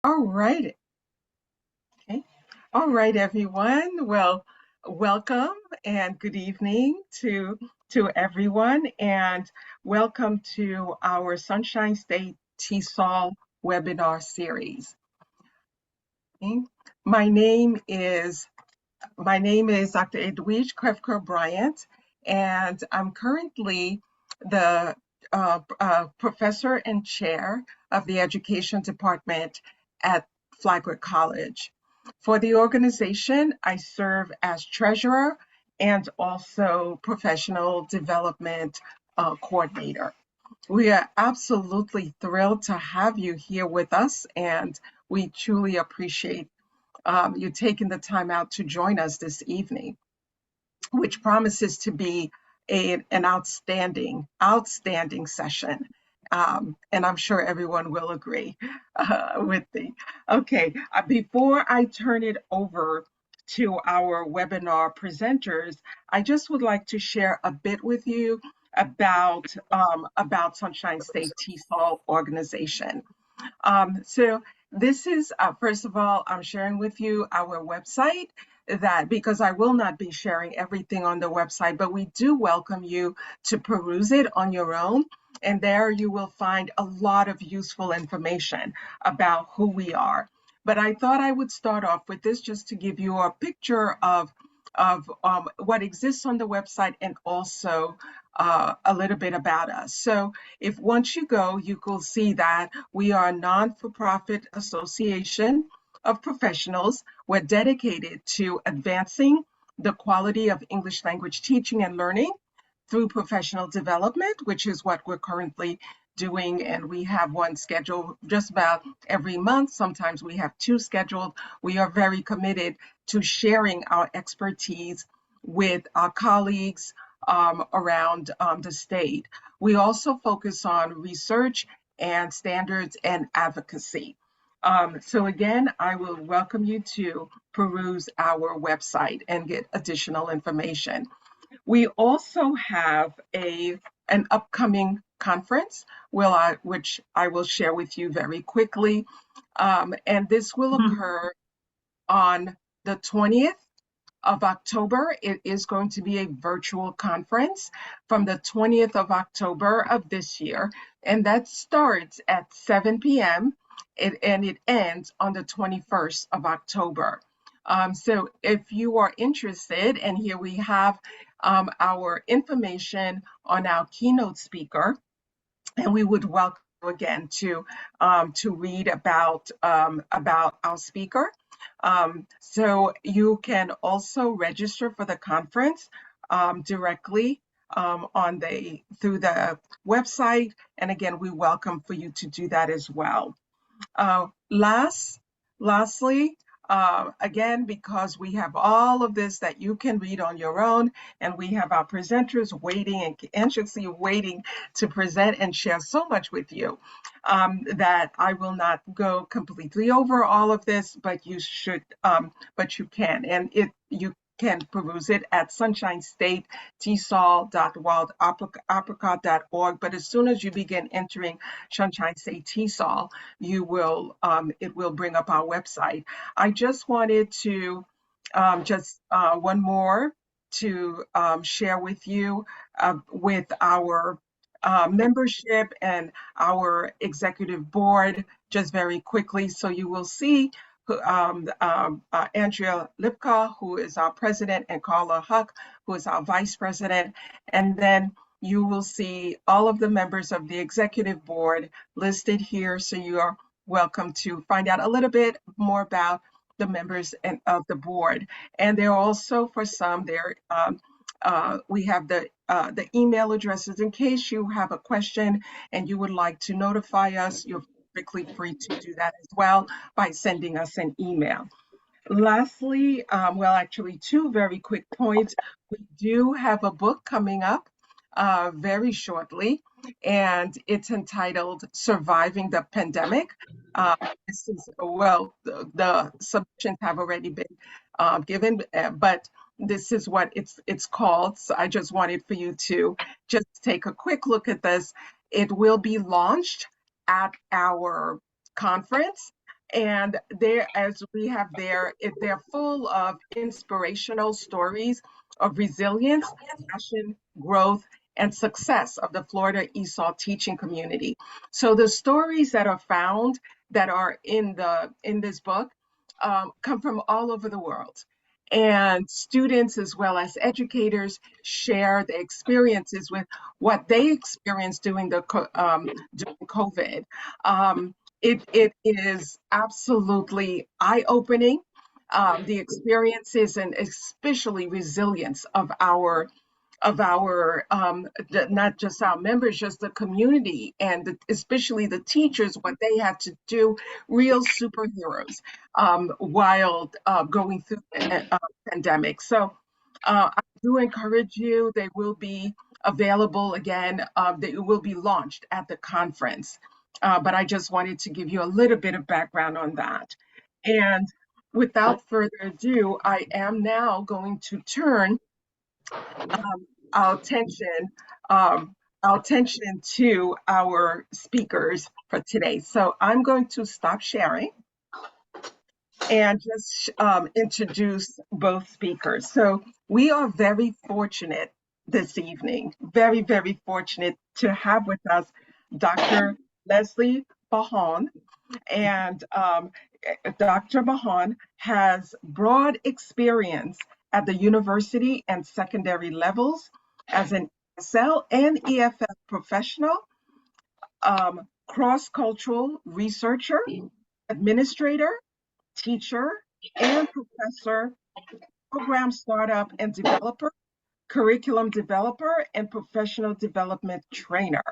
All right. Okay. All right, everyone. Well, welcome and good evening to everyone, and welcome to our Sunshine State TESOL webinar series. Okay. My name is my name is Dr. Edwige Krefker Bryant, and I'm currently the professor and chair of the education department at Flagler College. For the organization, I serve as treasurer and also professional development coordinator. We are absolutely thrilled to have you here with us, and we truly appreciate you taking the time out to join us this evening, which promises to be an outstanding session. And I'm sure everyone will agree with me. Okay, before I turn it over to our webinar presenters, I just would like to share a bit with you about Sunshine State TESOL organization. So this is, first of all, I'm sharing with you our website that because I will not be sharing everything on the website, but we do welcome you to peruse it on your own. And there you will find a lot of useful information about who we are. But I thought I would start off with this just to give you a picture of what exists on the website and also a little bit about us. So if once you go, you will see that we are a non-for-profit association of professionals. We're dedicated to advancing the quality of English language teaching and learning through professional development, which is what we're currently doing. And we have one scheduled just about every month. Sometimes we have two scheduled. We are very committed to sharing our expertise with our colleagues around the state. We also focus on research and standards and advocacy. So again, I will welcome you to peruse our website and get additional information. We also have an upcoming conference, which I will share with you very quickly. And this will occur on the 20th of October. It is going to be a virtual conference from the 20th of October of this year, and that starts at 7 p.m. And it ends on the 21st of October. So if you are interested, and here we have our information on our keynote speaker, and we would welcome you again to read about our speaker. So you can also register for the conference directly through the website. And again, we welcome for you to do that as well. Uh, last, lastly, again, because we have all of this that you can read on your own, and we have our presenters waiting and anxiously waiting to present and share so much with you, that I will not go completely over all of this, but you should, but you can, and you can peruse it at sunshinestatetsol.wildapricot.org. But as soon as you begin entering Sunshine State TESOL, it will bring up our website. I just wanted to just one more to share with you with our membership and our executive board just very quickly. So you will see Andrea Lipka, who is our president, and Carla Huck, who is our vice president. And then you will see all of the members of the executive board listed here. So you are welcome to find out a little bit more about the members of the board. And there are also, for some, we have the email addresses in case you have a question and you would like to notify us. You're perfectly free to do that as well by sending us an email. Lastly, well, actually, two very quick points. We do have a book coming up very shortly, and it's entitled Surviving the Pandemic. This is, well, the submissions have already been given, but this is what it's called. So I just wanted for you to just take a quick look at this. It will be launched at our conference. And there, as we have there, they're full of inspirational stories of resilience, passion, growth, and success of the Florida ESOL teaching community. So the stories that are found that are in this book come from all over the world. And students, as well as educators, share their experiences with what they experienced during during COVID. It is absolutely eye-opening. The experiences and especially resilience of our not just our members, just the community, and especially the teachers, what they had to do, real superheroes while going through the pandemic. So I do encourage you. They will be available again. They will be launched at the conference. But I just wanted to give you a little bit of background on that. And without further ado, I am now going to turn um, our attention um, our attention to our speakers for today. So I'm going to stop sharing and just introduce both speakers. So we are very fortunate this evening, very, very fortunate to have with us Dr. Leslie Bahan. And Dr. Bahan has broad experience at the university and secondary levels as an ESL and EFL professional, cross-cultural researcher, administrator, teacher, and professor, program startup and developer, curriculum developer, and professional development trainer.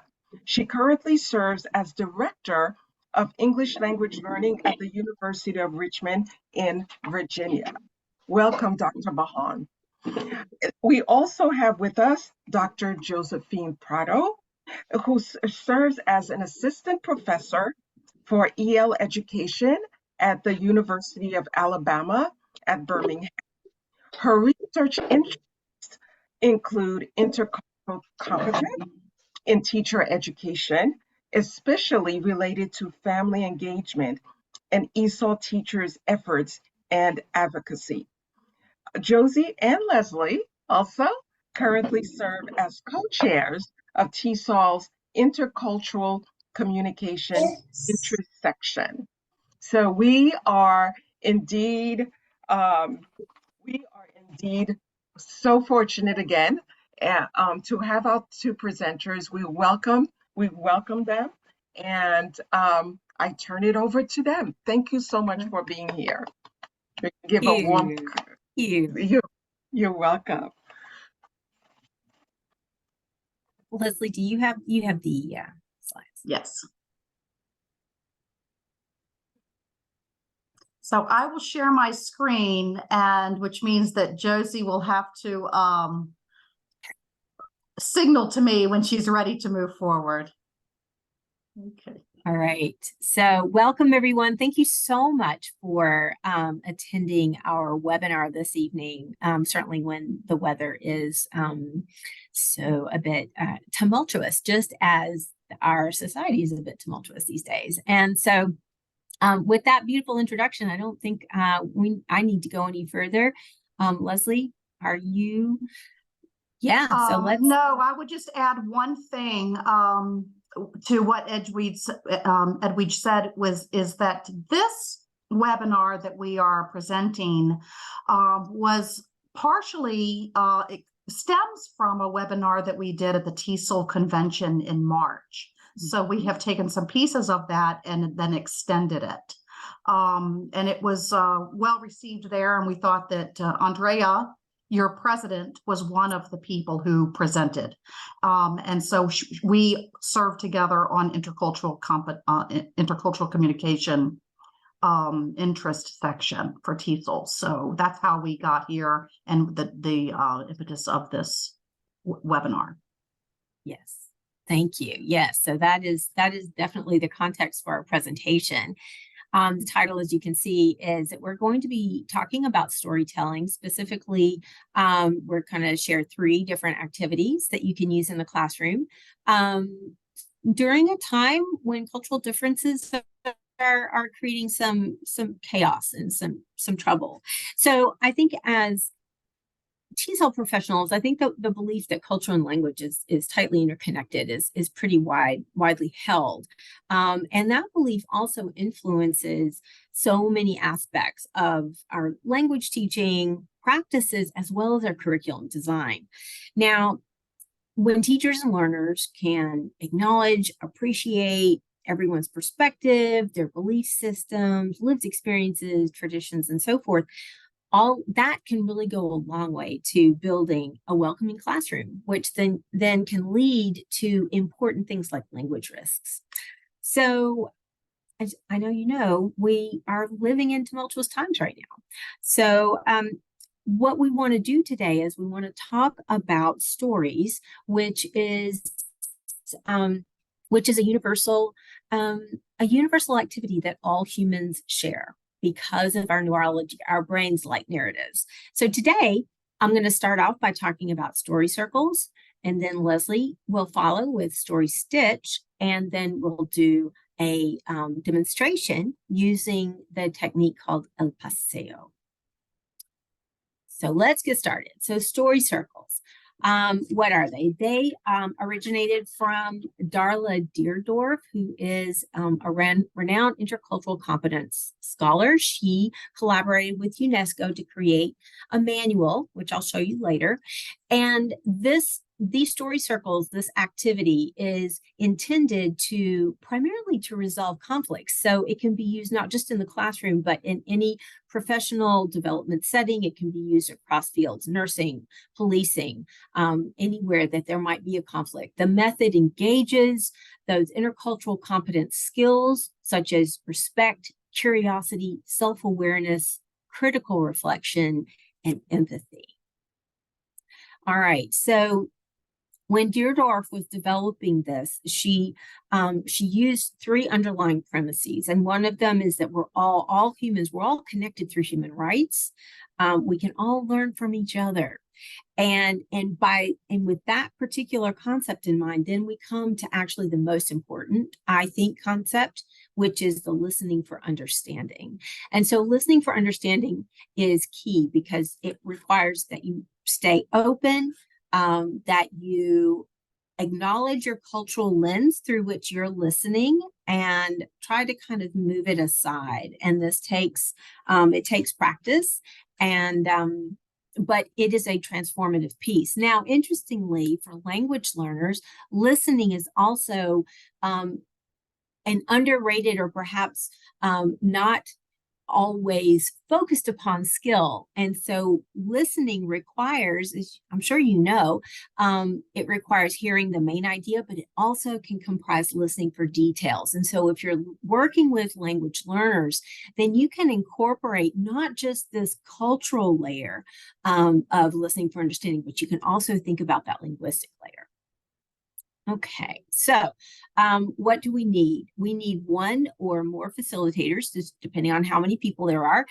She currently serves as director of English language learning at the University of Richmond in Virginia. Welcome, Dr. Bahan. We also have with us Dr. Josephine Prado, who serves as an assistant professor for EL education at the University of Alabama at Birmingham. Her research interests include intercultural competence in teacher education, especially related to family engagement and ESOL teachers' efforts and advocacy. Josie and Leslie also currently serve as co-chairs of TESOL's Intercultural Communication Intersection. So um, we are indeed so fortunate again to have our two presenters. We welcome them, and I turn it over to them. Thank you so much for being here. Give a warm. You're welcome. Leslie, do you have the slides? Yes. So I will share my screen, and which means that Josie will have to signal to me when she's ready to move forward. Okay. All right. So welcome, everyone. Thank you so much for attending our webinar this evening, certainly when the weather is so a bit tumultuous, just as our society is a bit tumultuous these days. And so with that beautiful introduction, I don't think I need to go any further. Leslie, are you? Yeah, so let's. No, I would just add one thing to what Edwidge said is that this webinar that we are presenting was partially it stems from a webinar that we did at the TESOL convention in March. So we have taken some pieces of that and then extended it. And it was well received there. And we thought that Andrea, your president, was one of the people who presented. And so we served together on intercultural communication interest section for TESOL. So that's how we got here and the impetus of this webinar. Yes. Thank you. Yes, so that is definitely the context for our presentation. The title, as you can see, is that we're going to be talking about storytelling. Specifically, we're going to share 3 different activities that you can use in the classroom. During a time when cultural differences are creating some chaos and some trouble. So I think as TESOL professionals, I think the belief that culture and language is tightly interconnected is pretty widely held. And that belief also influences so many aspects of our language teaching practices as well as our curriculum design. Now, when teachers and learners can acknowledge, appreciate everyone's perspective, their belief systems, lived experiences, traditions, and so forth, all that can really go a long way to building a welcoming classroom, which then can lead to important things like language risks. So as I know you know, we are living in tumultuous times right now. So what we want to do today is we want to talk about stories, which is a universal activity that all humans share because of our neurology. Our brains like narratives. So today, I'm going to start off by talking about story circles, and then Leslie will follow with Story Stitch, and then we'll do a demonstration using the technique called El Paseo. So let's get started. So story circles. What are they? They originated from Darla Deerdorf, who is a renowned intercultural competence scholar. She collaborated with UNESCO to create a manual, which I'll show you later. And these story circles, this activity is intended primarily to resolve conflicts. So it can be used not just in the classroom, but in any professional development setting. It can be used across fields, nursing, policing, anywhere that there might be a conflict. The method engages those intercultural competence skills, such as respect, curiosity, self-awareness, critical reflection, and empathy. All right, so when Deerdorf was developing this, she used three underlying premises, and one of them is that we're all humans. We're all connected through human rights. We can all learn from each other, and with that particular concept in mind, then we come to actually the most important, I think, concept, which is the listening for understanding. And so, listening for understanding is key because it requires that you stay open. That you acknowledge your cultural lens through which you're listening and try to kind of move it aside. And this takes practice, but it is a transformative piece. Now, interestingly, for language learners, listening is also an underrated or perhaps not always focused upon skill. And so listening requires, as I'm sure you know, it requires hearing the main idea, but it also can comprise listening for details. And so if you're working with language learners, then you can incorporate not just this cultural layer of listening for understanding, but you can also think about that linguistic layer. Okay, so what do we need? We need one or more facilitators, just depending on how many people there are.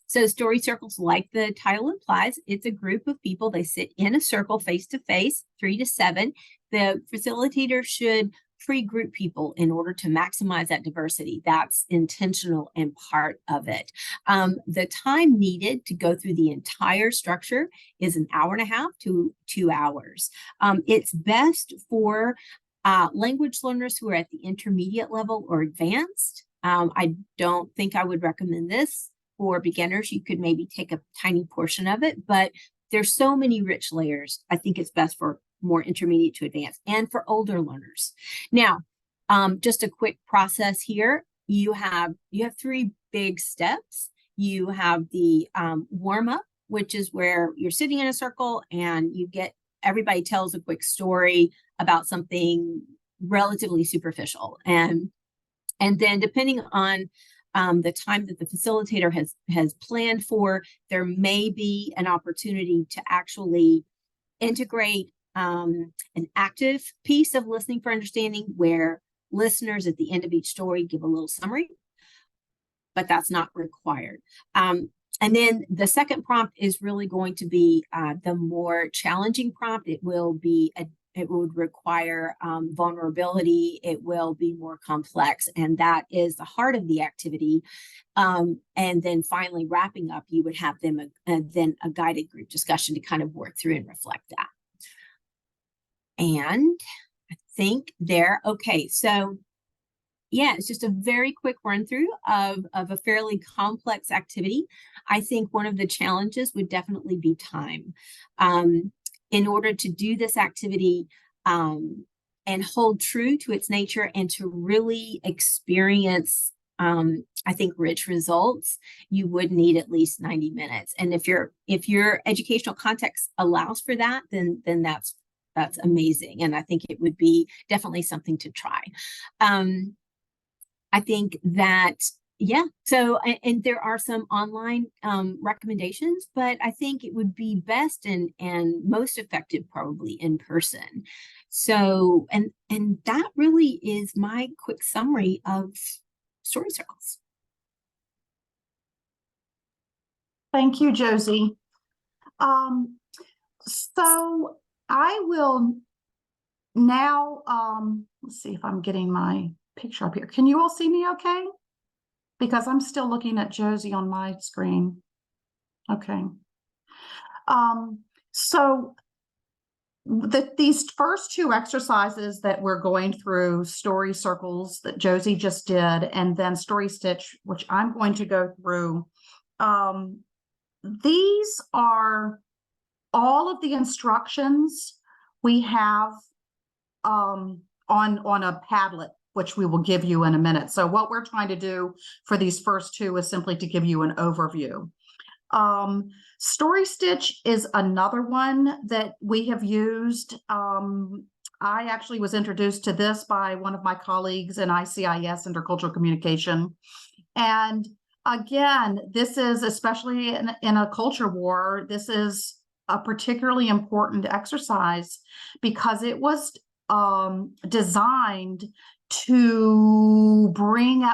So story circles, like the title implies, it's a group of people. They sit in a circle face to face, 3 to 7. The facilitator should pre-group people in order to maximize that diversity. That's intentional and part of it. The time needed to go through the entire structure is 1.5 hours to 2 hours. It's best for language learners who are at the intermediate level or advanced. I don't think I would recommend this for beginners. You could maybe take a tiny portion of it, but there's so many rich layers. I think it's best for more intermediate to advanced and for older learners. Now, just a quick process here. You have 3 big steps. You have the warm up, which is where you're sitting in a circle and everybody tells a quick story about something relatively superficial. And then depending on the time that the facilitator has planned for, there may be an opportunity to actually integrate an active piece of listening for understanding where listeners at the end of each story give a little summary, but that's not required. And then the second prompt is really going to be the more challenging prompt. It will be it would require vulnerability. It will be more complex, and that is the heart of the activity. And then finally wrapping up, you would have them then a guided group discussion to kind of work through and reflect that. And I think okay, so yeah, it's just a very quick run through of a fairly complex activity. I think one of the challenges would definitely be time. In order to do this activity and hold true to its nature and to really experience, I think, rich results, you would need at least 90 minutes. And if your educational context allows for that, then that's amazing. And I think it would be definitely something to try. I think that, yeah, so, and there are some online recommendations, but I think it would be best and most effective probably in person. So, and that really is my quick summary of Story Circles. Thank you, Josie. So I will now, let's see if I'm getting my picture up here. Can you all see me okay? Because I'm still looking at Josie on my screen. Okay. So these first two exercises that we're going through, Story Circles that Josie just did, and then Story Stitch, which I'm going to go through, these are all of the instructions we have on a Padlet, which we will give you in a minute. So what we're trying to do for these first two is simply to give you an overview. Story Stitch is another one that we have used. I actually was introduced to this by one of my colleagues in ICIS, Intercultural Communication. And again, this is, especially in a culture war, this is a particularly important exercise because it was designed to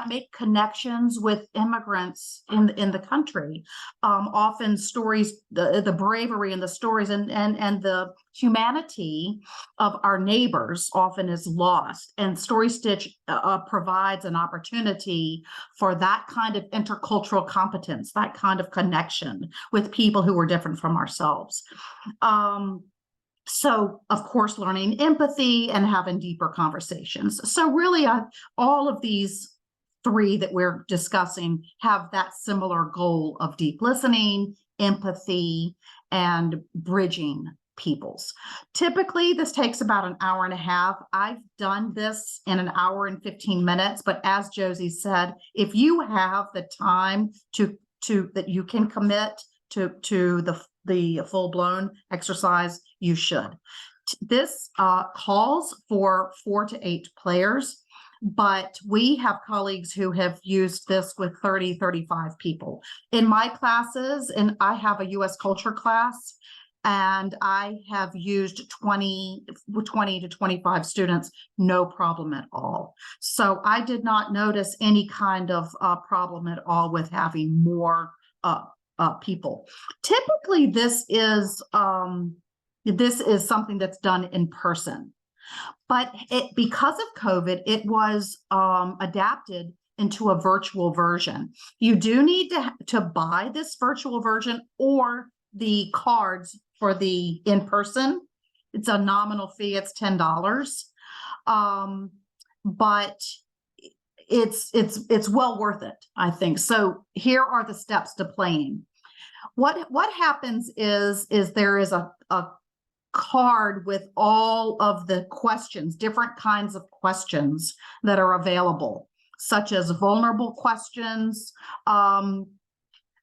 make connections with immigrants in the country. Often stories, the bravery in the stories and the humanity of our neighbors often is lost. And Story Stitch provides an opportunity for that kind of intercultural competence, that kind of connection with people who are different from ourselves. So, of course, learning empathy and having deeper conversations. So really, all of these three that we're discussing have that similar goal of deep listening, empathy, and bridging peoples. Typically, this takes about an hour and a half. I've done this in an hour and 15 minutes, but as Josie said, if you have the time to that you can commit to the full-blown exercise, you should. This calls for 4 to 8 players, but we have colleagues who have used this with 30, 35 people. In my classes, and I have a U.S. culture class, and I have used 20 to 25 students, no problem at all. So I did not notice any kind of problem at all with having more people. Typically, this is something that's done in person, but because of COVID, it was adapted into a virtual version. You do need to buy this virtual version or the cards for the in-person. It's a nominal fee. It's $10, but it's well worth it, I think. So here are the steps to playing. What happens is there is a card with all of the questions, different kinds of questions that are available, such as vulnerable questions,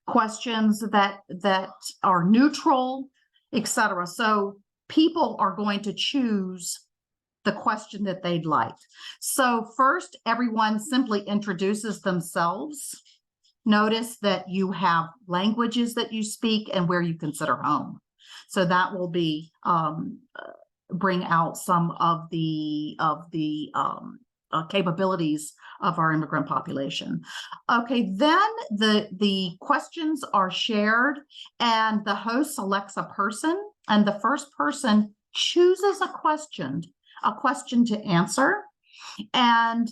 questions that are neutral, etc. So people are going to choose the question that they'd like. So first, everyone simply introduces themselves. Notice that you have languages that you speak and where you consider home. So that will be bring out some of the capabilities of our immigrant population. Okay, then the questions are shared and the host selects a person, and the first person chooses a question to answer, and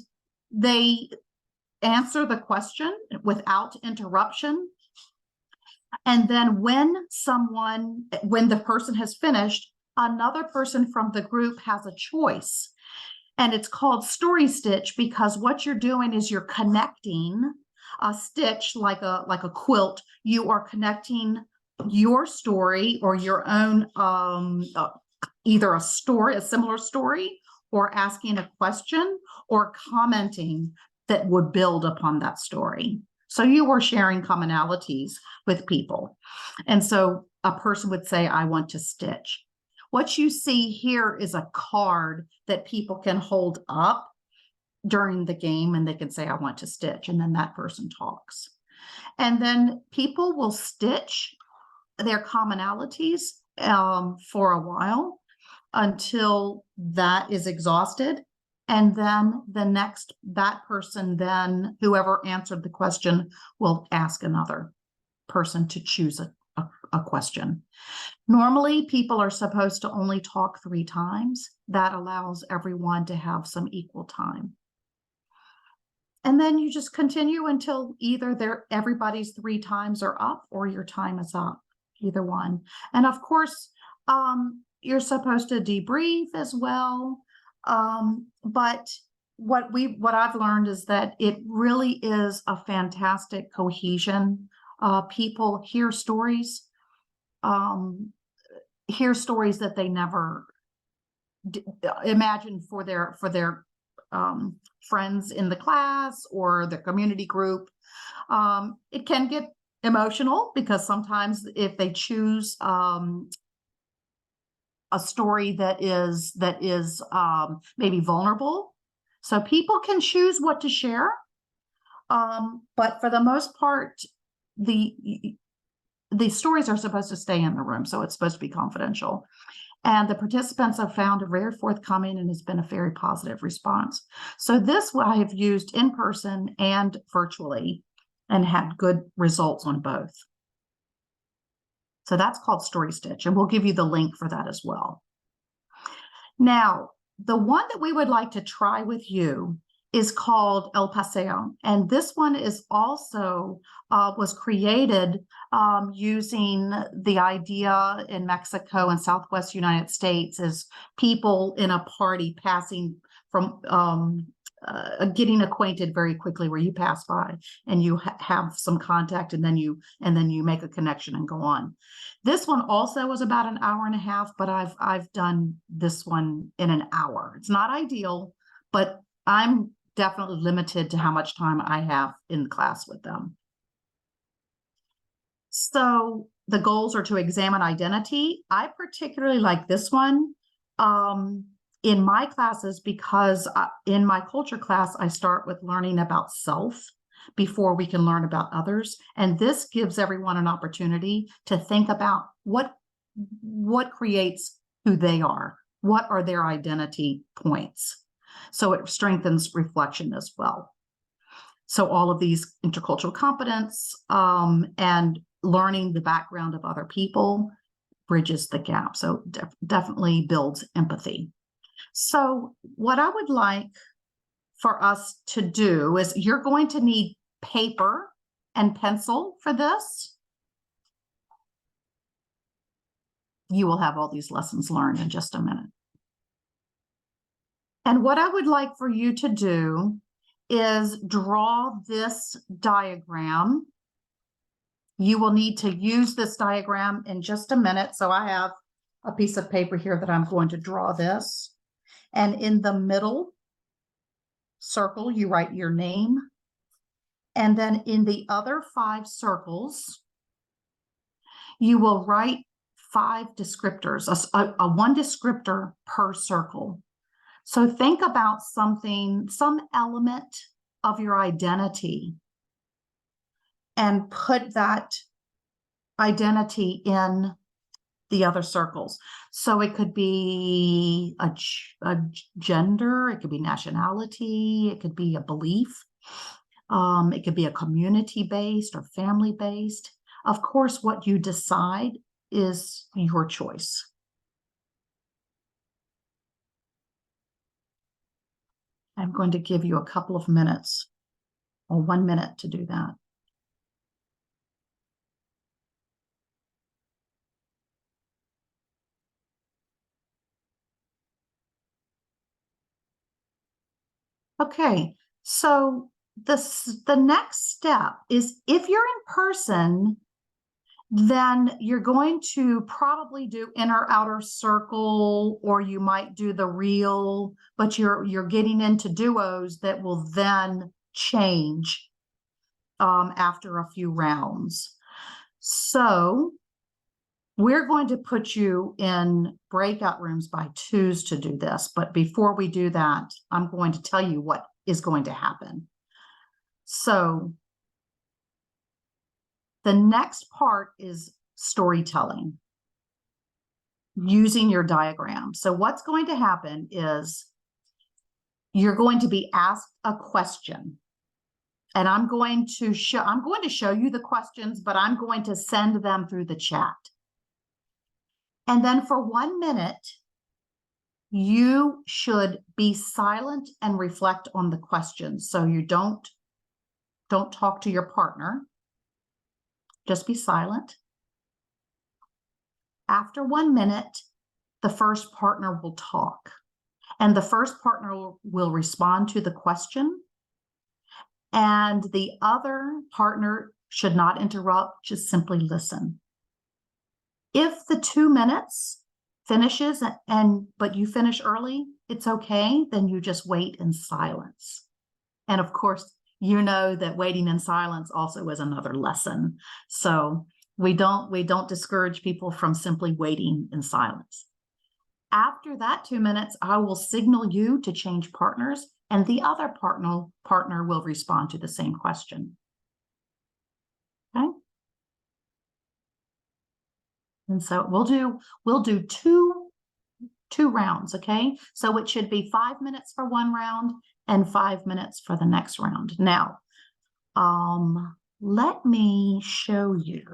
they answer the question without interruption. And then when the person has finished, another person from the group has a choice. And it's called Story Stitch because what you're doing is you're connecting a stitch like a quilt. You are connecting your story or your own either a similar story, or asking a question or commenting that would build upon that story. So you are sharing commonalities with people. And so a person would say, I want to stitch. What you see here is a card that people can hold up during the game, and they can say, I want to stitch, and then that person talks. And then people will stitch their commonalities for a while until that is exhausted. And then that person, whoever answered the question, will ask another person to choose a question. Normally, people are supposed to only talk 3 times. That allows everyone to have some equal time. And then you just continue until either everybody's 3 times are up or your time is up, either one. And of course, you're supposed to debrief as well. But what I've learned is that it really is a fantastic cohesion. People hear stories that they never imagined for their friends in the class or the community group. It can get emotional because sometimes if they choose a story that is maybe vulnerable, so people can choose what to share. But for the most part, the stories are supposed to stay in the room, so it's supposed to be confidential. And the participants have found a very forthcoming and has been a very positive response. So this I have used in person and virtually and had good results on both. So that's called Story Stitch, and we'll give you the link for that as well. Now, the one that we would like to try with you is called El Paseo. And this one is also was created using the idea in Mexico and Southwest United States as people in a party passing from getting acquainted very quickly, where you pass by and you have some contact, and then you make a connection and go on. This one also was about an hour and a half, but I've done this one in an hour. It's not ideal, but I'm definitely limited to how much time I have in class with them. So the goals are to examine identity. I particularly like this one in my classes because in my culture class, I start with learning about self before we can learn about others. And this gives everyone an opportunity to think about what creates who they are. What are their identity points? So it strengthens reflection as well. So all of these intercultural competence and learning the background of other people bridges the gap. So definitely builds empathy. So what I would like for us to do is you're going to need paper and pencil for this. You will have all these lessons learned in just a minute. And what I would like for you to do is draw this diagram. You will need to use this diagram in just a minute. So I have a piece of paper here that I'm going to draw this. And in the middle circle, you write your name. And then in the other 5 circles, you will write 5 descriptors, a 1 descriptor per circle. So think about something, some element of your identity, and put that identity in the other circles. So it could be a gender, it could be nationality, it could be a belief, it could be a community-based or family-based. Of course, what you decide is your choice. I'm going to give you a couple of minutes or 1 minute to do that. Okay, so the next step is if you're in person, then you're going to probably do inner outer circle, or you might do the reel, but you're getting into duos that will then change after a few rounds. So we're going to put you in breakout rooms by twos to do this. But before we do that, I'm going to tell you what is going to happen. So the next part is storytelling using your diagram. So what's going to happen is you're going to be asked a question. And I'm going to show you the questions, but I'm going to send them through the chat. And then for 1 minute, you should be silent and reflect on the questions. So you don't talk to your partner. Just be silent. After 1 minute, the first partner will talk. And the first partner will respond to the question. And the other partner should not interrupt, just simply listen. If the 2 minutes finishes but you finish early, it's okay, then you just wait in silence. And of course, you know that waiting in silence also is another lesson. So we don't discourage people from simply waiting in silence. After that 2 minutes, I will signal you to change partners, and the other partner will respond to the same question. Okay? And so we'll do two rounds, okay? So it should be 5 minutes for one round and 5 minutes for the next round. Now, let me show you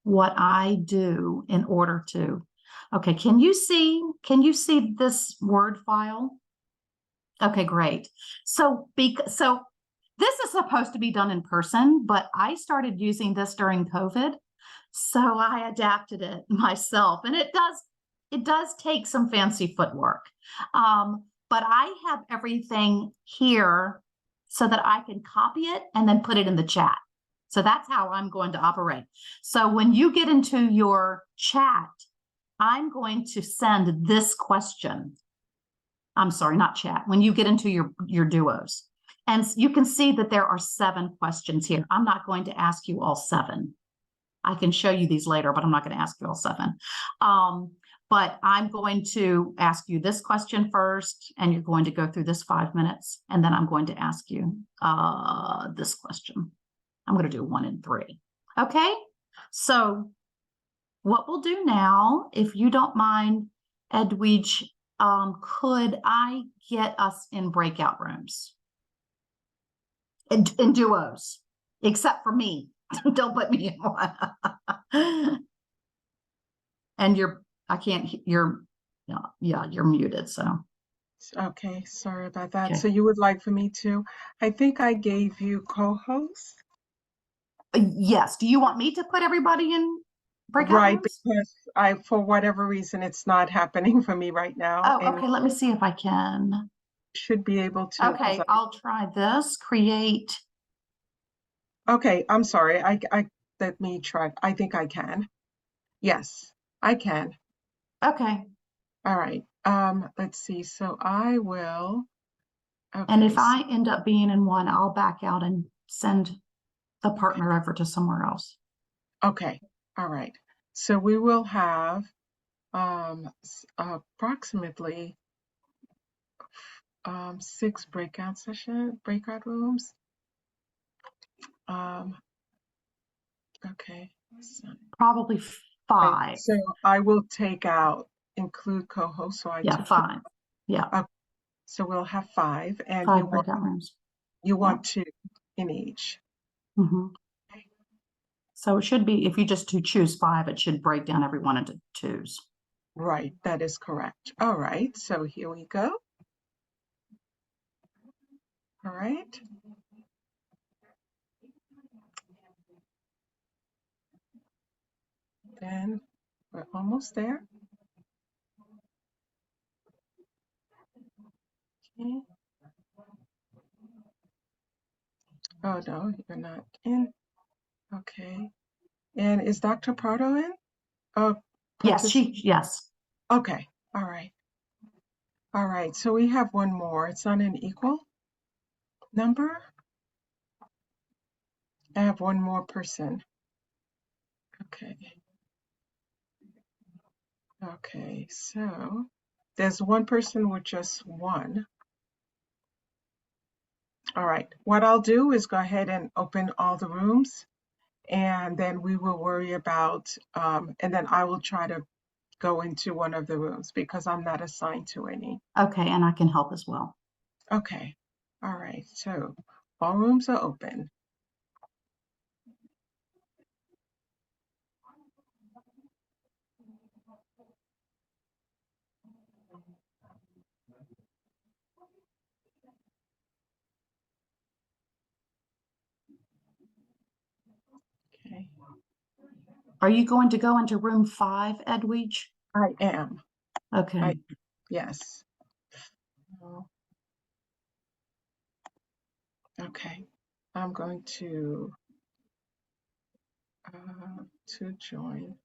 what I do in order to. Okay, can you see this Word file? Okay, great. So this is supposed to be done in person, but I started using this during COVID. So I adapted it myself, and it does take some fancy footwork. But I have everything here so that I can copy it and then put it in the chat. So that's how I'm going to operate. So when you get into your chat, I'm going to send this question. I'm sorry, not chat. When you get into your duos, and you can see that there are 7 questions here. I'm not going to ask you all 7. I can show you these later, but I'm not going to ask you all 7. But I'm going to ask you this question first, and you're going to go through this 5 minutes, and then I'm going to ask you this question. I'm going to do 1 and 3. Okay, so what we'll do now, if you don't mind, Edwidge, could I get us in breakout rooms? In duos, except for me. Don't put me in one. And you're muted, so. Okay, sorry about that. Okay. So you would like for me to, I think I gave you co-host. Yes, do you want me to put everybody in breakout Right, rooms? because for whatever reason, it's not happening for me right now. Oh, And okay, let me see if I can. should be able to. Okay, I'll try this, create. Okay, I'm sorry. Let me try. I think I can. Yes, I can. Okay. All right. Let's see. So I will. Okay. And if I end up being in one, I'll back out and send the partner over to somewhere else. Okay. All right. So we will have approximately 6 breakout rooms. Okay. So, Probably 5. so I will include co-host. So I Yeah, took 5. Yeah. Okay. So we'll have 5, and 5 breakout rooms. You want 2 in each. Mm-hmm. So it should be, if you just choose 5, it should break down every one into 2s. Right, that is correct. All right, so here we go. All right. Then we're almost there. Okay. Oh, no, you're not in. Okay. And is Dr. Pardo in? Oh, Yes, yes. okay. All right. All right. So we have one more. It's on an equal number. I have one more person. Okay. Okay. So there's one person with just one. All right. What I'll do is go ahead and open all the rooms, and then we will worry about, and then I will try to go into one of the rooms because I'm not assigned to any. Okay, and I can help as well. Okay. All right. So all rooms are open. Okay. Are you going to go into room 5, Edwidge? I am. Okay. Yes. Okay. I'm going to join.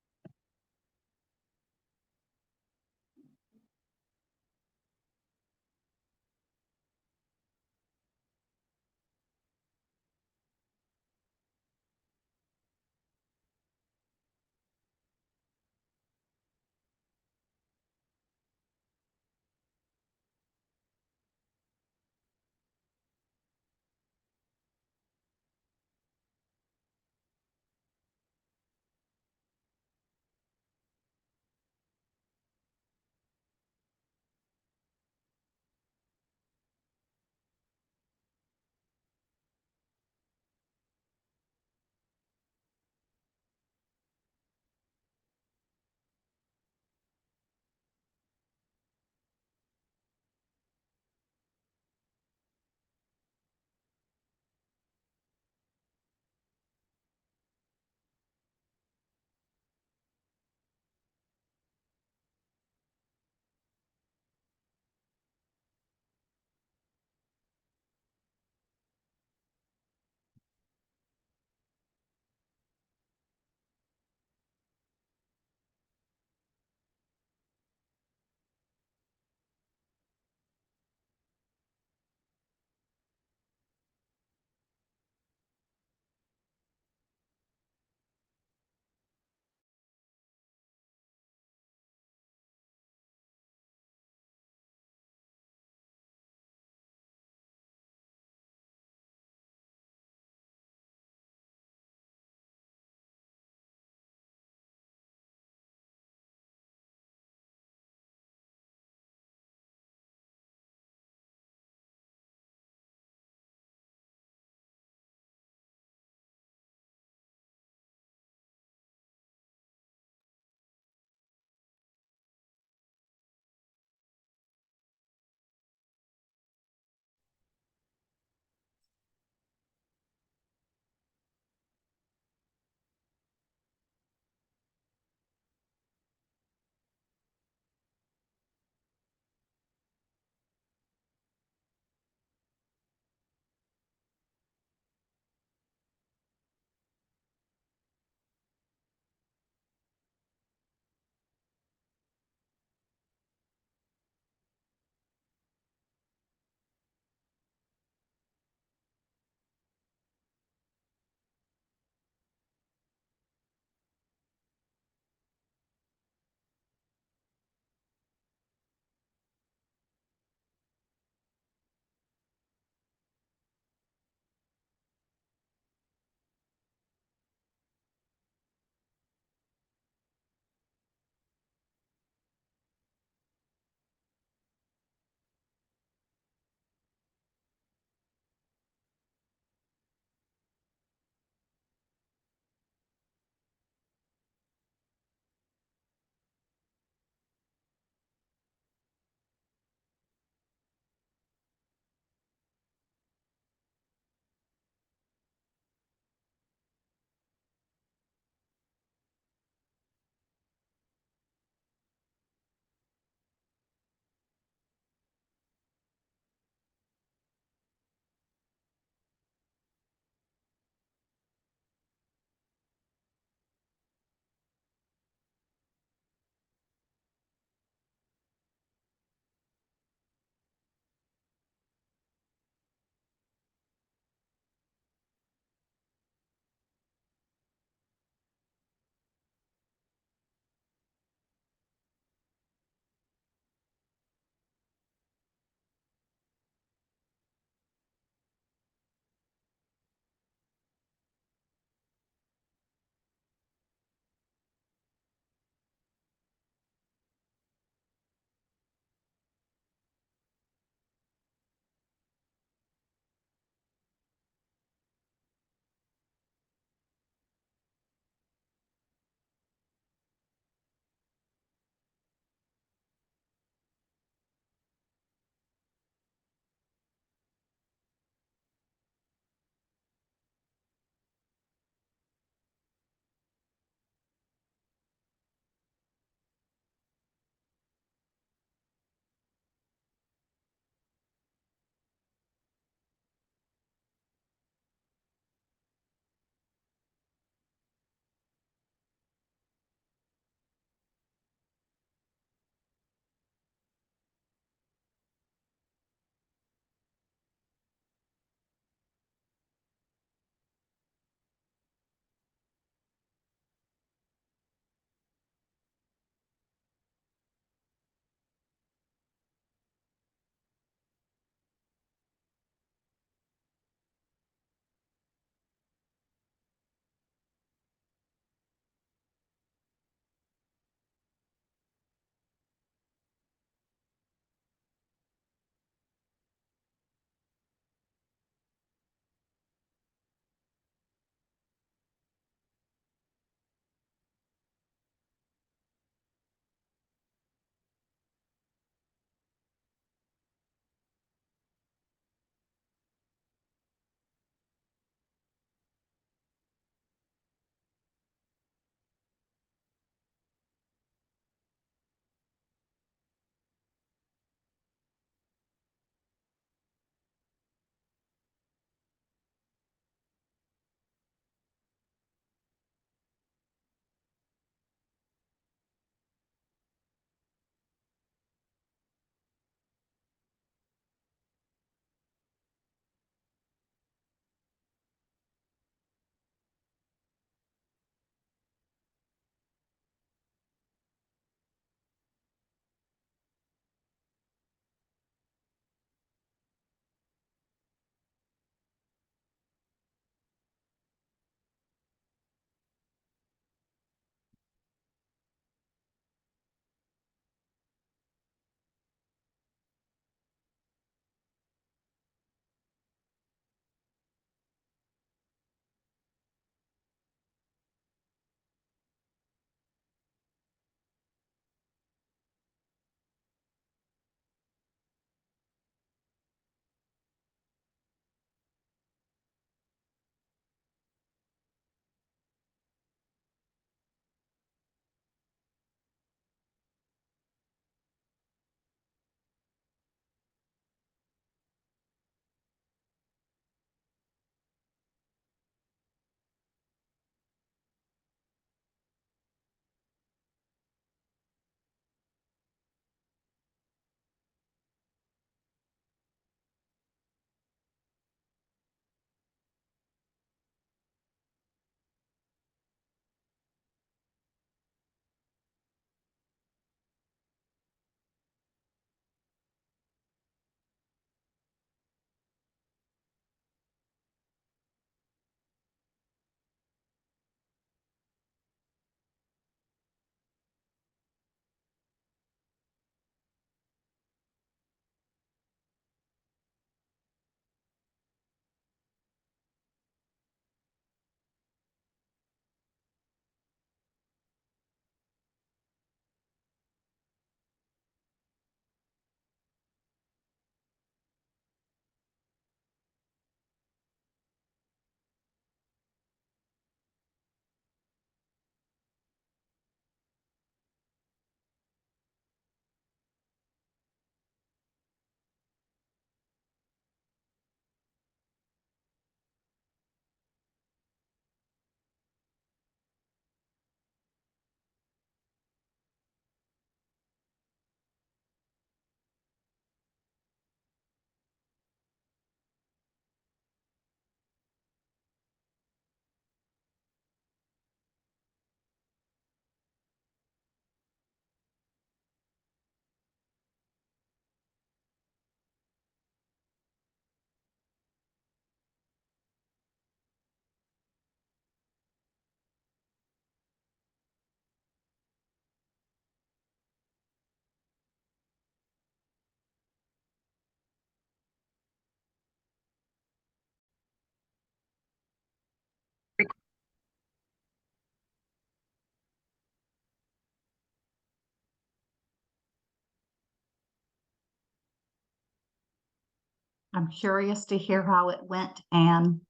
I'm curious to hear how it went, Anne.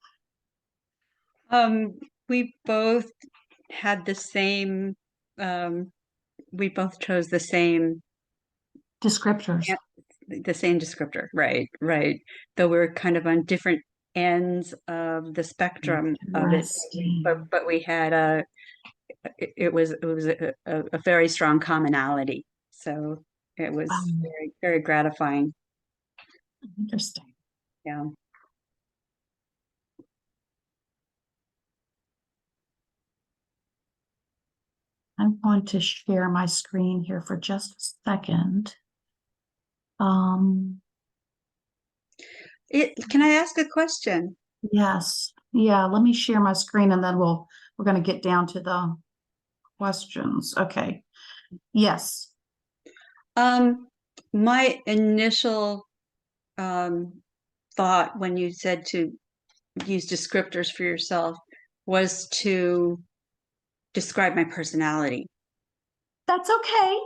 We both had the same, we both chose the same Descriptors. descriptor, right. Though we're kind of on different ends of the spectrum of it, Interesting. but we had it was a very strong commonality. So it was very, very gratifying. Interesting. Yeah. I'm going to share my screen here for just a second. Can I ask a question? Yes. Yeah, let me share my screen and then we're going to get down to the questions. Okay. Yes. My initial thought when you said to use descriptors for yourself was to describe my personality. That's okay.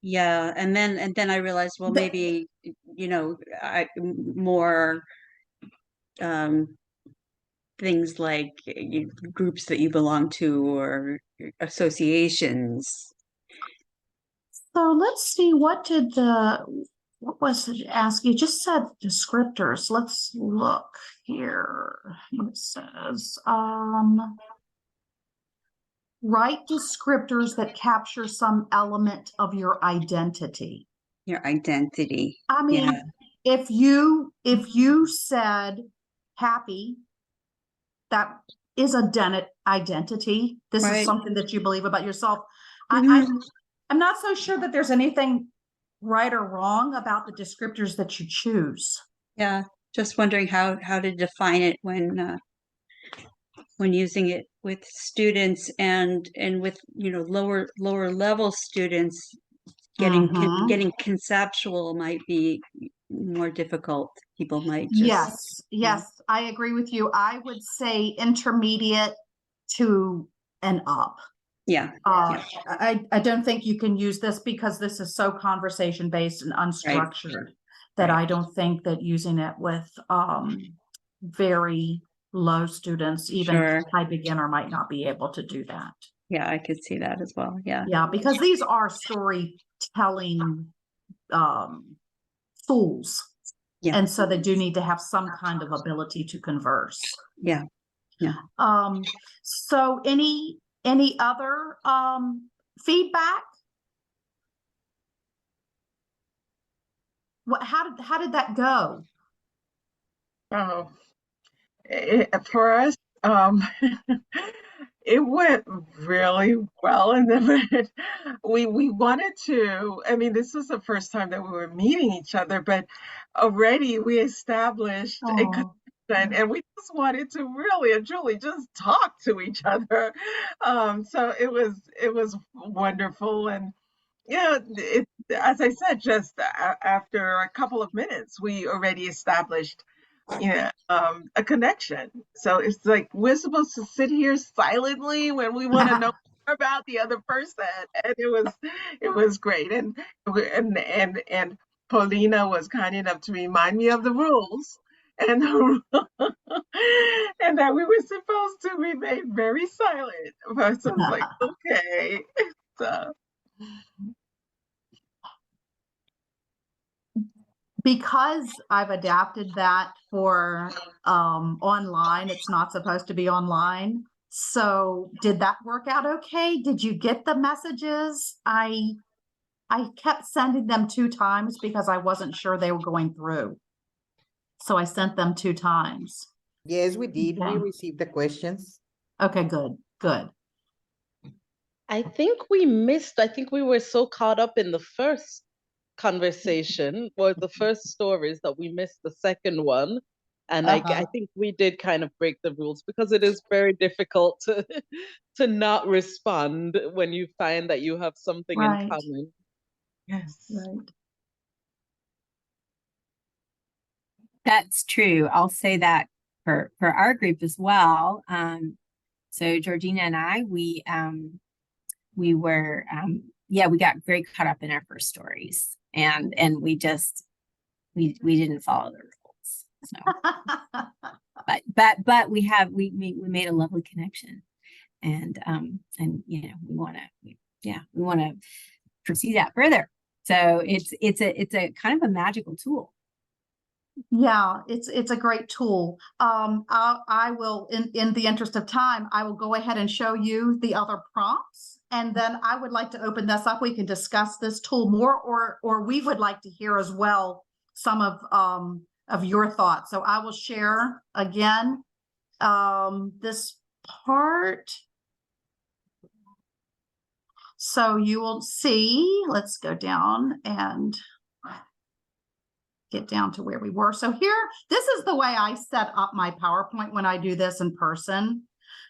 Yeah, and then I realized, well, maybe, you know, more things like groups that you belong to or associations. So let's see, what was it ask? You just said descriptors. Let's look here. It says, write descriptors that capture some element of your identity. Your identity. I mean, Yeah. if you said happy, that is a identity. This Right. is something that you believe about yourself. Mhm. I'm not so sure that there's anything right or wrong about the descriptors that you choose. Yeah, just wondering how to define it when using it with students and with, you know, lower level students. Getting conceptual might be more difficult. People might just Yes, I agree with you. I would say intermediate to and up. yeah. I don't think you can use this because this is so conversation based and unstructured that I don't think that using it with very low students, even high beginner, might not be able to do that. Yeah, I could see that as well. Yeah. Yeah, because these are storytelling tools. Yeah. And so they do need to have some kind of ability to converse. Yeah. Yeah. So any other feedback? How did that go? Oh, for us, it went really well, and then we wanted to. I mean, this was the first time that we were meeting each other, but already we established a connection, and we just wanted to really and truly just talk to each other. So it was wonderful, and yeah, as I said, just after a couple of minutes, we already established, a connection. So it's like we're supposed to sit here silently when we want to know more about the other person, and it was great. And Paulina was kind enough to remind me of the rules, and and that we were supposed to remain very silent. So I was like, okay, so. Because I've adapted that for online, it's not supposed to be online. So did that work out okay? Did you get the messages? I kept sending them 2 times because I wasn't sure they were going through. So I sent them 2 times. Yes, we did. Okay. We received the questions. Okay, good. I think we were so caught up in the first conversation or the first stories that we missed the second one. And I think we did kind of break the rules because it is very difficult to not respond when you find that you have something in common. Yes. Right. That's true. I'll say that for our group as well. So Georgina and I, we were we got very caught up in our first stories, and we didn't follow the rules. So, but we made a lovely connection, and you know, we want to pursue that further. So it's a kind of a magical tool. Yeah, it's a great tool. I will, in the interest of time, I will go ahead and show you the other prompts, and then I would like to open this up. We can discuss this tool more, or we would like to hear as well some of your thoughts. So I will share again this part. So you will see. Let's go down and get down to where we were. So here, this is the way I set up my PowerPoint when I do this in person.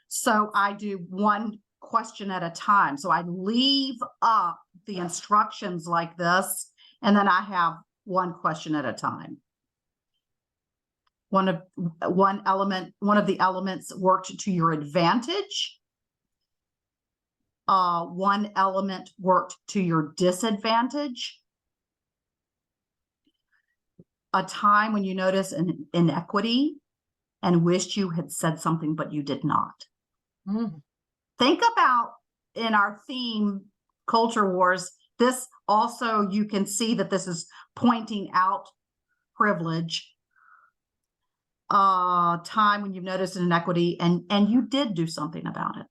So I do one question at a time. So I leave up the instructions like this, and then I have one question at a time. One of the elements worked to your advantage. One element worked to your disadvantage. A time when you notice an inequity and wished you had said something, but you did not. Think about, in our theme, Culture Wars, this also, you can see that this is pointing out privilege. Time when you've noticed an inequity and you did do something about it.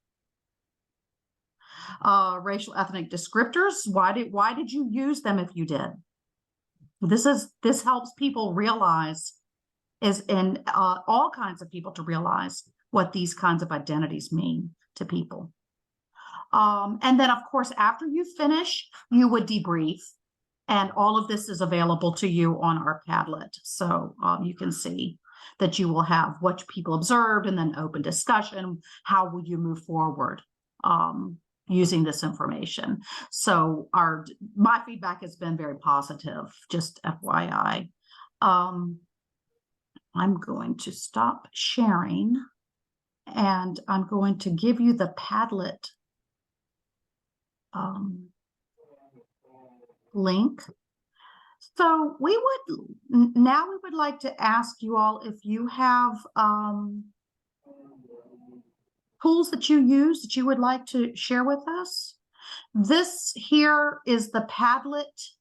Racial ethnic descriptors, why did you use them if you did? This helps people realize, all kinds of people to realize what these kinds of identities mean to people. And then, of course, after you finish, you would debrief, and all of this is available to you on our Padlet. So you can see that you will have what people observed, and then open discussion. How will you move forward using this information? So my feedback has been very positive, just FYI. I'm going to stop sharing, and I'm going to give you the Padlet link. So we would like to ask you all if you have tools that you use that you would like to share with us. This here is the Padlet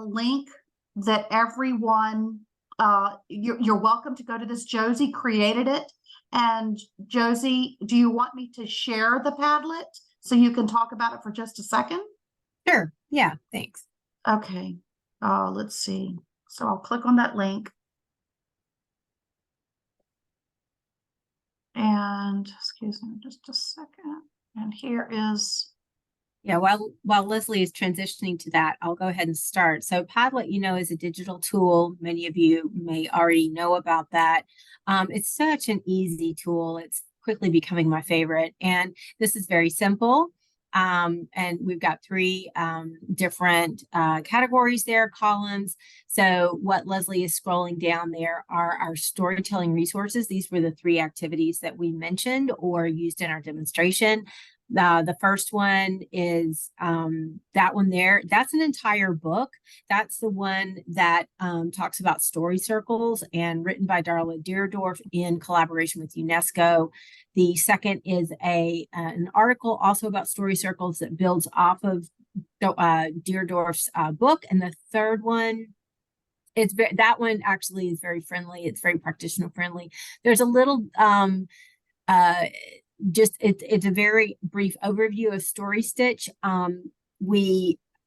link that everyone, you're welcome to go to this. Josie created it. And Josie, do you want me to share the Padlet so you can talk about it for just a second? Sure. Yeah, thanks. Okay. Let's see. So I'll click on that link. And excuse me just a second. And here is. Yeah, while Leslie is transitioning to that, I'll go ahead and start. So Padlet, you know, is a digital tool. Many of you may already know about that. It's such an easy tool. It's quickly becoming my favorite. And this is very simple. And we've got three different categories there, columns. So what Leslie is scrolling down there are our storytelling resources. These were the three activities that we mentioned or used in our demonstration. The first one is that one there. That's an entire book. That's the one that talks about story circles and written by Darla Deerdorf in collaboration with UNESCO. The second is an article also about story circles that builds off of Deerdorf's book. And the third one, that one actually is very friendly. It's very practitioner friendly. There's a little it's a very brief overview of Story Stitch.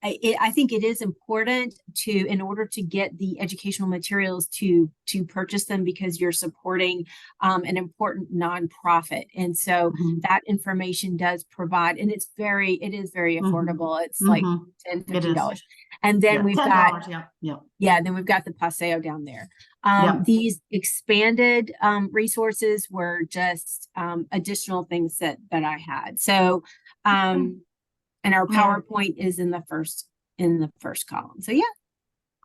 I think it is important in order to get the educational materials to purchase them, because you're supporting an important nonprofit. And so that information does provide, and it is very affordable. It's like $10, $15. And then we've got, then we've got the Paseo down there. These expanded resources were just additional things that I had. So, and our PowerPoint is in the first column. So yeah.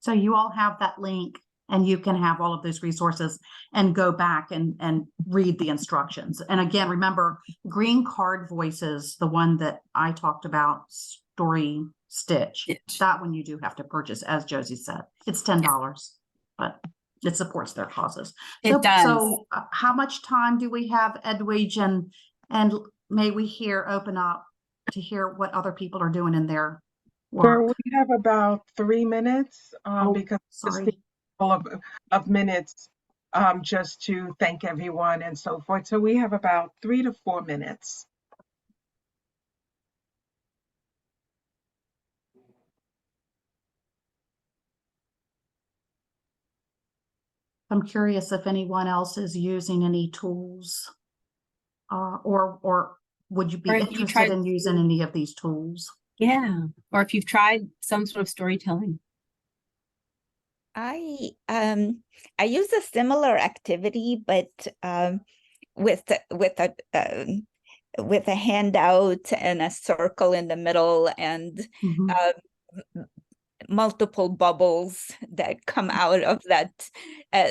So you all have that link, and you can have all of those resources and go back and read the instructions. And again, remember, Green Card Voices, the one that I talked about, Story Stitch, that one you do have to purchase, as Josie said. It's $10, but It supports their causes. It does. So how much time do we have, Edwidge, and may we open up to hear what other people are doing in their Sure, work? we have about 3 minutes because just Sorry. of minutes just to thank everyone and so forth. So we have about 3 to 4 minutes. I'm curious if anyone else is using any tools, or would you be Or if you interested tried- in using any of these tools? Yeah. Or if you've tried some sort of storytelling. I use a similar activity, but with a handout and a circle in the middle and multiple bubbles that come out of that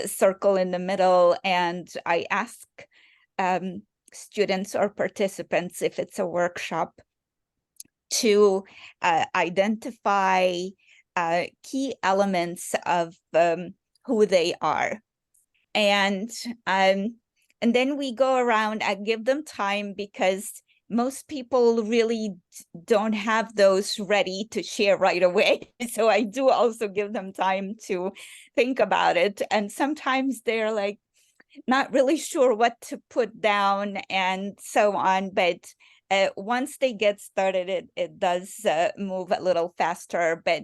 circle in the middle. And I ask students or participants, if it's a workshop, to identify key elements of who they are. And then we go around. I give them time because most people really don't have those ready to share right away. So I do also give them time to think about it. And sometimes they're like not really sure what to put down and so on. But once they get started, it does move a little faster. But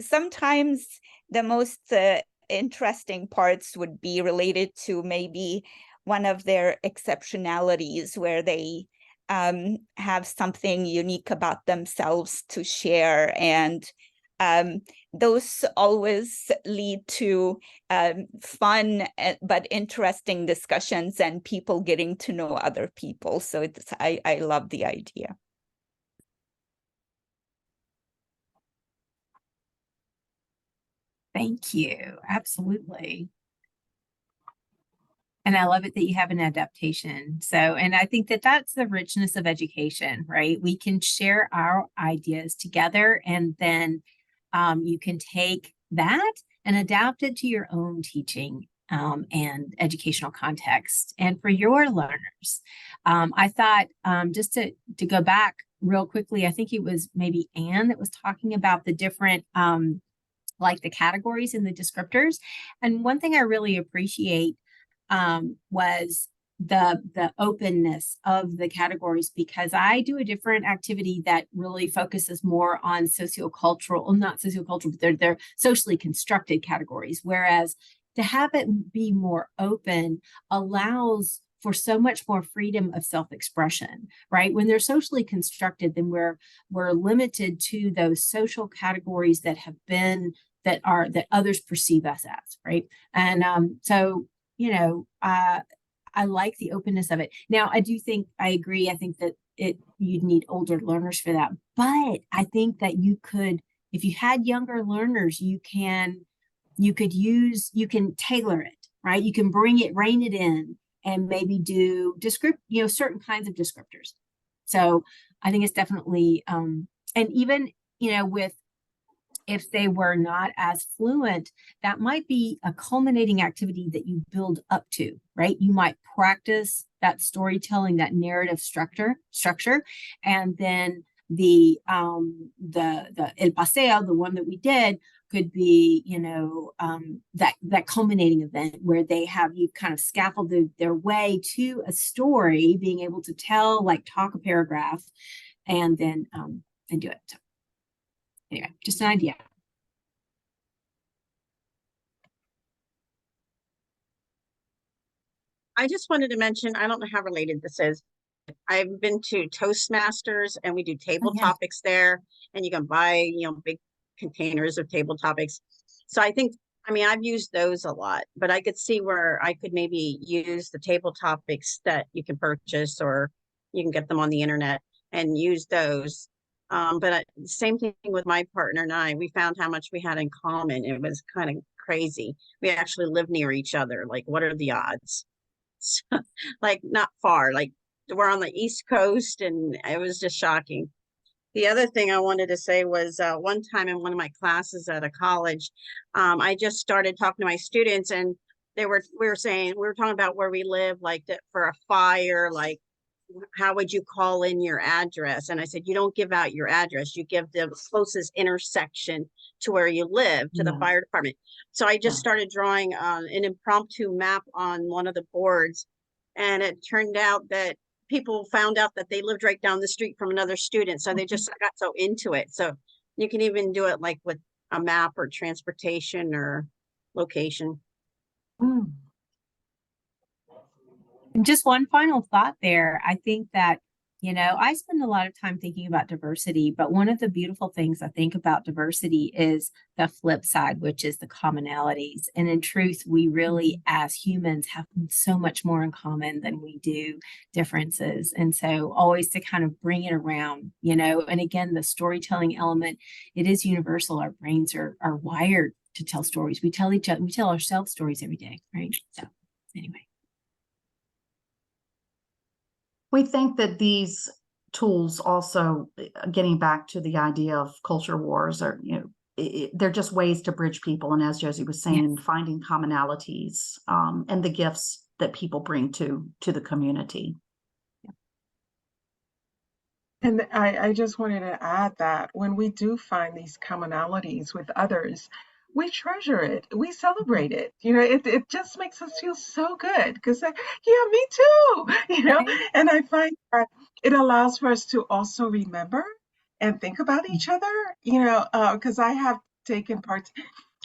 sometimes the most interesting parts would be related to maybe one of their exceptionalities where they have something unique about themselves to share. And those always lead to fun but interesting discussions and people getting to know other people. So I love the idea. Thank you. Absolutely. And I love it that you have an adaptation. So, and I think that that's the richness of education, right? We can share our ideas together, and then you can take that and adapt it to your own teaching and educational context and for your learners. I thought just to go back real quickly, I think it was maybe Anne that was talking about the different like the categories and the descriptors. And one thing I really appreciate was the openness of the categories, because I do a different activity that really focuses more on sociocultural, well, not sociocultural, but they're socially constructed categories. Whereas to have it be more open allows for so much more freedom of self-expression, right? When they're socially constructed, then we're limited to those social categories that have been that others perceive us as, right? And so you know, I like the openness of it. Now, I do think I agree. I think that you'd need older learners for that. But I think that you could, if you had younger learners, you can tailor it, right? You can rein it in and maybe do certain kinds of descriptors. So I think it's definitely, and even, if they were not as fluent, that might be a culminating activity that you build up to, right? You might practice that storytelling, that narrative structure, and then the El Paseo, the one that we did, could be, that culminating event where you kind of scaffolded their way to a story, being able to talk a paragraph, and then and do it. So, anyway, just an idea. I just wanted to mention, I don't know how related this is. I've been to Toastmasters and we do table topics there, and you can buy, big containers of table topics. So I've used those a lot, but I could see where I could maybe use the table topics that you can purchase, or you can get them on the internet and use those. But same thing with my partner and I, we found how much we had in common. It was kind of crazy. We actually live near each other. Like, what are the odds? So, like, not far, like we're on the East Coast, and it was just shocking. The other thing I wanted to say was one time in one of my classes at a college, I just started talking to my students, and we were talking about where we live, like for a fire, like how would you call in your address? And I said, you don't give out your address, you give the closest intersection to where you live to the fire department. So I just started drawing an impromptu map on one of the boards, and it turned out that people found out that they lived right down the street from another student. So they just got so into it. So you can even do it like with a map or transportation or location. Mm. And just one final thought there. I think that, I spend a lot of time thinking about diversity, but one of the beautiful things I think about diversity is the flip side, which is the commonalities. And in truth, we really, as humans, have so much more in common than we do differences. And so always to kind of bring it around, and again, the storytelling element, it is universal. Our brains are wired to tell stories. We tell ourselves stories every day, right? So anyway. We think that these tools also, getting back to the idea of culture wars, are, they're just ways to bridge people. And as Josie was saying, yes, finding commonalities and the gifts that people bring to the community. And I just wanted to add that when we do find these commonalities with others, we treasure it, we celebrate it. It just makes us feel so good because, yeah, me too, and I find that it allows for us to also remember and think about each other, because I have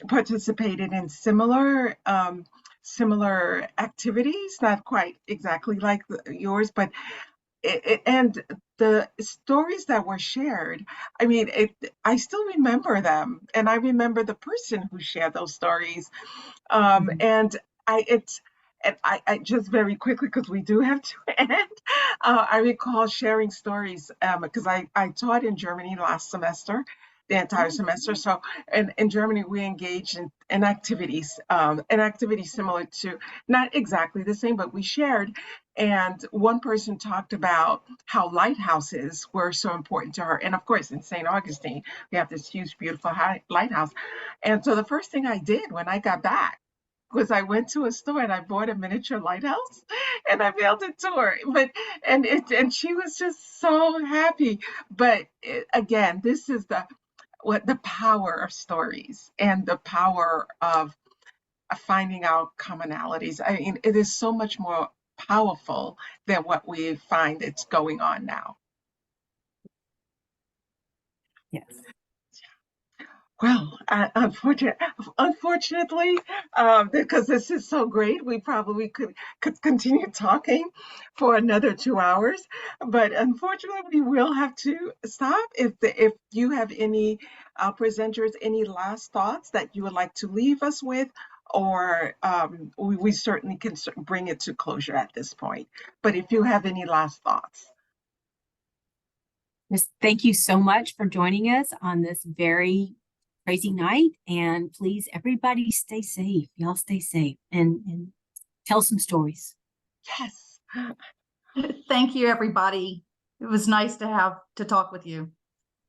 participated in similar activities, not quite exactly like yours, but and the stories that were shared, I mean, I still remember them, and I remember the person who shared those stories. And I just very quickly, because we do have to end, I recall sharing stories because I taught in Germany last semester, the entire semester. So in Germany, we engaged in activities, similar to, not exactly the same, but we shared. And one person talked about how lighthouses were so important to her. And of course, in St. Augustine, we have this huge, beautiful lighthouse. And so the first thing I did when I got back was I went to a store and I bought a miniature lighthouse and I mailed it to her. And she was just so happy. But again, this is the power of stories and the power of finding out commonalities. I mean, it is so much more powerful than what we find it's going on now. Yes. Well, unfortunately, because this is so great, we probably could continue talking for another 2 hours. But unfortunately, we will have to stop. If you have any presenters, any last thoughts that you would like to leave us with, or we certainly can bring it to closure at this point. But if you have any last thoughts. Just thank you so much for joining us on this very crazy night, and please, everybody, stay safe. Y'all stay safe and tell some stories. Yes. Thank you, everybody. It was nice to talk with you.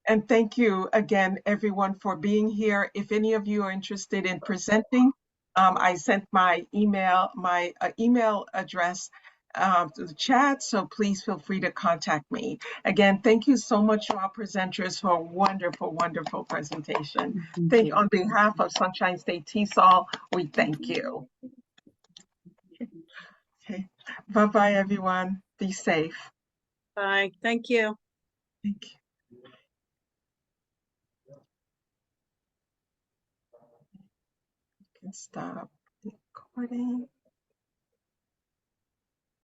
And thank you again, everyone, for being here. If any of you are interested in presenting, I sent my email address to the chat, so please feel free to contact me. Again, thank you so much to our presenters for a wonderful, wonderful presentation. On behalf of Sunshine State TESOL, we thank you. Okay. Bye-bye, everyone. Be safe. Bye. Thank you. Thank you. You can stop recording.